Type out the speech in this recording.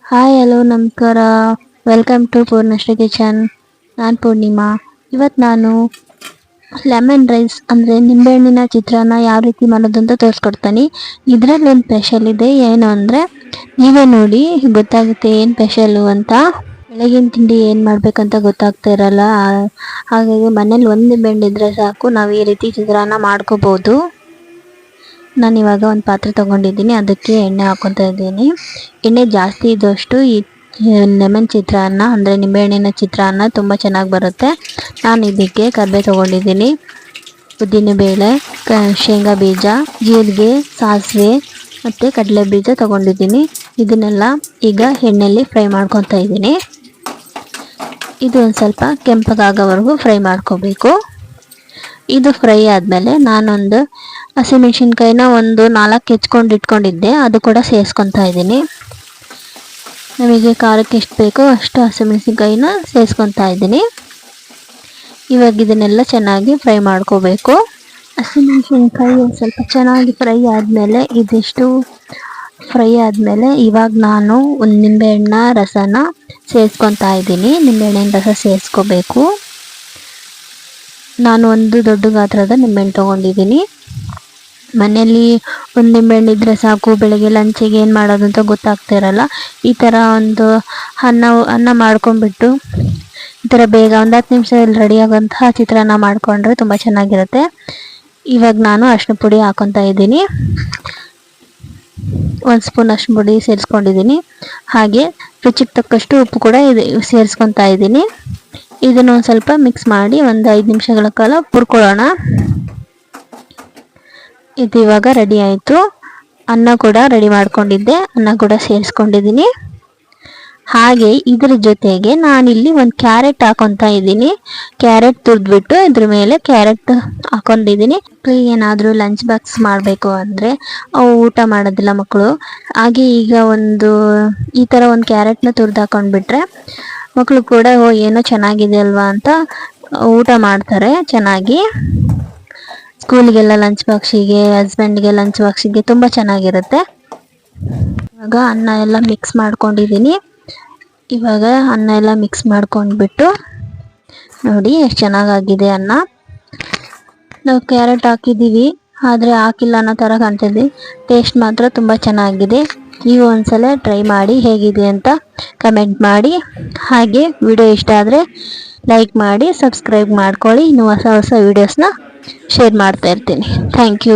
Hi hello ನಮಸ್ಕಾರ. Welcome to Poornashree kitchen. ನಾನು ಪೂರ್ಣಿಮಾ. ಇವತ್ತು ನಾನು ಲೆಮನ್ ರೈಸ್ ಅಂದರೆ ನಿಂಬೆಹಣ್ಣಿನ ಚಿತ್ರಾನ್ನ ಯಾವ ರೀತಿ ಮಾಡೋದು ಅಂತ ತೋರಿಸ್ಕೊಡ್ತೀನಿ. ಇದರಲ್ಲಿ ಒಂದು ಸ್ಪೆಷಲ್ ಇದೆ. ಏನು ಅಂದರೆ ನೀವೇ ನೋಡಿ ಗೊತ್ತಾಗುತ್ತೆ ಏನು ಸ್ಪೆಷಲ್ಲು ಅಂತ. ಬೆಳಗಿನ ತಿಂಡಿ ಏನು ಮಾಡಬೇಕಂತ ಗೊತ್ತಾಗ್ತಾ ಇರಲ್ಲ. ಹಾಗಾಗಿ ಮನೇಲಿ ಒಂದು ನಿಂಬೆಹಣ್ಣು ಇದ್ದರೆ ಸಾಕು, ನಾವು ಈ ರೀತಿ ಚಿತ್ರಾನ್ನ ಮಾಡ್ಕೋಬೋದು. ನಾನು ಇವಾಗ ಒಂದು ಪಾತ್ರೆ ತೊಗೊಂಡಿದ್ದೀನಿ, ಅದಕ್ಕೆ ಎಣ್ಣೆ ಹಾಕ್ಕೊತಾ ಇದ್ದೀನಿ. ಎಣ್ಣೆ ಜಾಸ್ತಿ ಇದ್ದಷ್ಟು ಈ ಲೆಮನ್ ಚಿತ್ರಾನ್ನ ಅಂದರೆ ನಿಂಬೆಹಣ್ಣಿನ ಚಿತ್ರಾನ್ನ ತುಂಬ ಚೆನ್ನಾಗಿ ಬರುತ್ತೆ. ನಾನು ಇದಕ್ಕೆ ಕರಿಬೇವು ತೊಗೊಂಡಿದ್ದೀನಿ, ಉದ್ದಿನಬೇಳೆ, ಶೇಂಗಾ ಬೀಜ, ಜೀರಿಗೆ, ಸಾಸಿವೆ ಮತ್ತು ಕಡಲೆ ಬೀಜ ತೊಗೊಂಡಿದ್ದೀನಿ. ಇದನ್ನೆಲ್ಲ ಈಗ ಎಣ್ಣೆಯಲ್ಲಿ ಫ್ರೈ ಮಾಡ್ಕೊತಾ ಇದ್ದೀನಿ. ಇದು ಒಂದು ಸ್ವಲ್ಪ ಕೆಂಪಗಾಗೋವರೆಗೂ ಫ್ರೈ ಮಾಡ್ಕೋಬೇಕು. ಇದು ಫ್ರೈ ಆದಮೇಲೆ ನಾನೊಂದು ಹಸಿಮೆಣ್ಸಿನ್ಕಾಯಿನ ಒಂದು 4 ಹೆಚ್ಕೊಂಡು ಇಟ್ಕೊಂಡಿದ್ದೆ, ಅದು ಕೂಡ ಸೇರಿಸ್ಕೊತಾ ಇದ್ದೀನಿ. ನಮಗೆ ಖಾರಕ್ಕೆ ಎಷ್ಟು ಬೇಕೋ ಅಷ್ಟು ಹಸಿಮೆಣ್ಸಿನ್ಕಾಯಿನ ಸೇರಿಸ್ಕೊತಾ ಇದ್ದೀನಿ. ಇವಾಗ ಇದನ್ನೆಲ್ಲ ಚೆನ್ನಾಗಿ ಫ್ರೈ ಮಾಡ್ಕೋಬೇಕು. ಹಸಿಮೆಣ್ಸಿನ್ಕಾಯಿ ಸ್ವಲ್ಪ ಚೆನ್ನಾಗಿ ಫ್ರೈ ಆದಮೇಲೆ ಇದಿಷ್ಟು ಫ್ರೈ ಆದಮೇಲೆ ಇವಾಗ ನಾನು ಒಂದು ನಿಂಬೆಹಣ್ಣಿನ ರಸನ ಸೇರಿಸ್ಕೊತಾ ಇದ್ದೀನಿ. ನಿಂಬೆಹಣ್ಣಿನ ರಸ ಸೇರಿಸ್ಕೋಬೇಕು. ನಾನು ಒಂದು ದೊಡ್ಡ ಗಾತ್ರದ ನಿಂಬೆಹಣ್ಣು ತೊಗೊಂಡಿದ್ದೀನಿ. ಮನೆಯಲ್ಲಿ ಒಂದು ನಿಂಬೆಹಣ್ಣು ಇದ್ದರೆ ಸಾಕು, ಬೆಳಗ್ಗೆ ಲಂಚಿಗೆ ಏನು ಮಾಡೋದು ಅಂತ ಗೊತ್ತಾಗ್ತಾ ಇರಲ್ಲ. ಈ ಥರ ಒಂದು ಅನ್ನ ಮಾಡ್ಕೊಂಡ್ಬಿಟ್ಟು ಈ ಥರ ಬೇಗ ಒಂದು 10 ನಿಮಿಷದಲ್ಲಿ ರೆಡಿಯಾಗೋಂತಹ ಚಿತ್ರಾನ್ನ ಮಾಡಿಕೊಂಡ್ರೆ ತುಂಬ ಚೆನ್ನಾಗಿರುತ್ತೆ. ಇವಾಗ ನಾನು ಅರಿಶಿನ ಪುಡಿ ಹಾಕ್ಕೊತಾ ಇದ್ದೀನಿ. 1 ಸ್ಪೂನ್ ಅರಿಶಿನ ಪುಡಿ ಸೇರಿಸ್ಕೊಂಡಿದ್ದೀನಿ. ಹಾಗೆ ರುಚಿಗೆ ತಕ್ಕಷ್ಟು ಉಪ್ಪು ಕೂಡ ಸೇರಿಸ್ಕೊತಾ ಇದ್ದೀನಿ. ಇದನ್ನು ಒಂದು ಸ್ವಲ್ಪ ಮಿಕ್ಸ್ ಮಾಡಿ ಒಂದು 5 ನಿಮಿಷಗಳ ಕಾಲ ಹುರ್ಕೊಳ್ಳೋಣ. ಇದು ಇವಾಗ ರೆಡಿ ಆಯಿತು. ಅನ್ನ ಕೂಡ ರೆಡಿ ಮಾಡ್ಕೊಂಡಿದ್ದೆ, ಅನ್ನ ಕೂಡ ಸೇರಿಸ್ಕೊಂಡಿದ್ದೀನಿ. ಹಾಗೆ ಇದರ ಜೊತೆಗೆ ನಾನಿಲ್ಲಿ ಒಂದು ಕ್ಯಾರೆಟ್ ಹಾಕೊತಾ ಇದ್ದೀನಿ. ಕ್ಯಾರೆಟ್ ತುರಿದ್ಬಿಟ್ಟು ಇದ್ರ ಮೇಲೆ ಕ್ಯಾರೆಟ್ ಹಾಕೊಂಡಿದ್ದೀನಿ. ಏನಾದರೂ ಲಂಚ್ ಬಾಕ್ಸ್ ಮಾಡಬೇಕು ಅಂದರೆ ಅವು ಊಟ ಮಾಡೋದಿಲ್ಲ ಮಕ್ಕಳು. ಹಾಗೆ ಈಗ ಈ ಥರ ಒಂದು ಕ್ಯಾರೆಟ್ನ ತುರಿದು ಹಾಕೊಂಡ್ಬಿಟ್ರೆ ಮಕ್ಕಳು ಕೂಡ ಏನೋ ಚೆನ್ನಾಗಿದೆ ಅಲ್ವಾ ಅಂತ ಊಟ ಮಾಡ್ತಾರೆ ಚೆನ್ನಾಗಿ. ಸ್ಕೂಲಿಗೆಲ್ಲ ಲಂಚ್ ಬಾಕ್ಸಿಗೆ, ಹಸ್ಬೆಂಡ್ಗೆ ಲಂಚ್ ಬಾಕ್ಸಿಗೆ ತುಂಬ ಚೆನ್ನಾಗಿರುತ್ತೆ. ಇವಾಗ ಅನ್ನ ಎಲ್ಲ ಮಿಕ್ಸ್ ಮಾಡ್ಕೊಂಡಿದ್ದೀನಿ. ಇವಾಗ ಅನ್ನ ಎಲ್ಲ ಮಿಕ್ಸ್ ಮಾಡ್ಕೊಂಡ್ಬಿಟ್ಟು ನೋಡಿ ಎಷ್ಟು ಚೆನ್ನಾಗಾಗಿದೆ ಅನ್ನ. ನಾವು ಕ್ಯಾರೆಟ್ ಹಾಕಿದ್ದೀವಿ ಆದರೆ ಹಾಕಿಲ್ಲ ಅನ್ನೋ ಥರ ಕಾಣ್ತಿದ್ವಿ. ಟೇಸ್ಟ್ ಮಾತ್ರ ತುಂಬ ಚೆನ್ನಾಗಿದೆ. ನೀವು ಒಂದ್ಸಲ ಟ್ರೈ ಮಾಡಿ ಹೇಗಿದೆ ಅಂತ ಕಮೆಂಟ್ ಮಾಡಿ. ಹಾಗೆ ವಿಡಿಯೋ ಇಷ್ಟ ಆದರೆ ಲೈಕ್ ಮಾಡಿ, ಸಬ್ಸ್ಕ್ರೈಬ್ ಮಾಡ್ಕೊಳ್ಳಿ. ಇನ್ನು ಹೊಸ ವೀಡಿಯೋಸ್ನ ಶೇರ್ ಮಾಡ್ತಾ ಇರ್ತೀನಿ. Thank you.